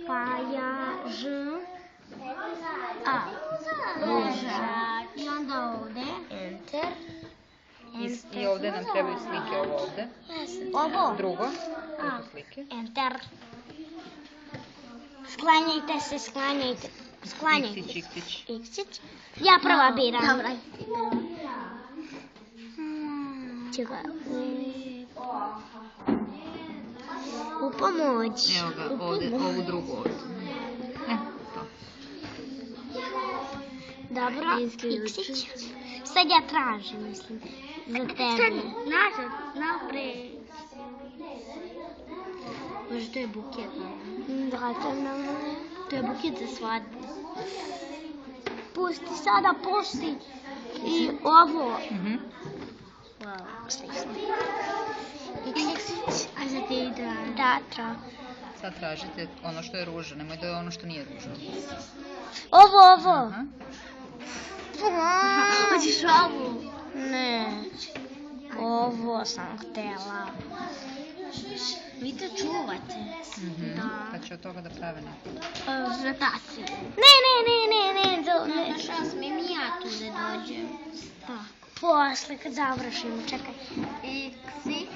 Pa ja ž a ruža i onda ovde enter. I ovde nam trebaju slike, ovo ovde. Ovo? Drugo, ovo su slike. Enter. Sklanjajte se, sklanjajte. Sklanjajte. Iksić, iksić. Iksić. Ja prva biram. Dobra. Čekaj. U pomoć. Evo ga, ovde, ovu drugu ovde. To. Dobro, iksić. Sad ja tražim, mislim, za tebe. Nazad, napred. Možda to je buket. Da, to je nama. To je buket za svadbu. Pusti sada, pusti. I ovo. Wow. Iksić. A za te da... Da, tra. Sad tražite ono što je ruža, nemoj da je ono što nije ruža. Ovo. Aha. Hoćeš ovu? Ne. Ovo sam htjela. Vi to čuvate. Pa će od toga da prave neko. Vrataci. Ne. Šta smijem i ja tu da dođem? Posle kad završimo, čekaj. Iksić.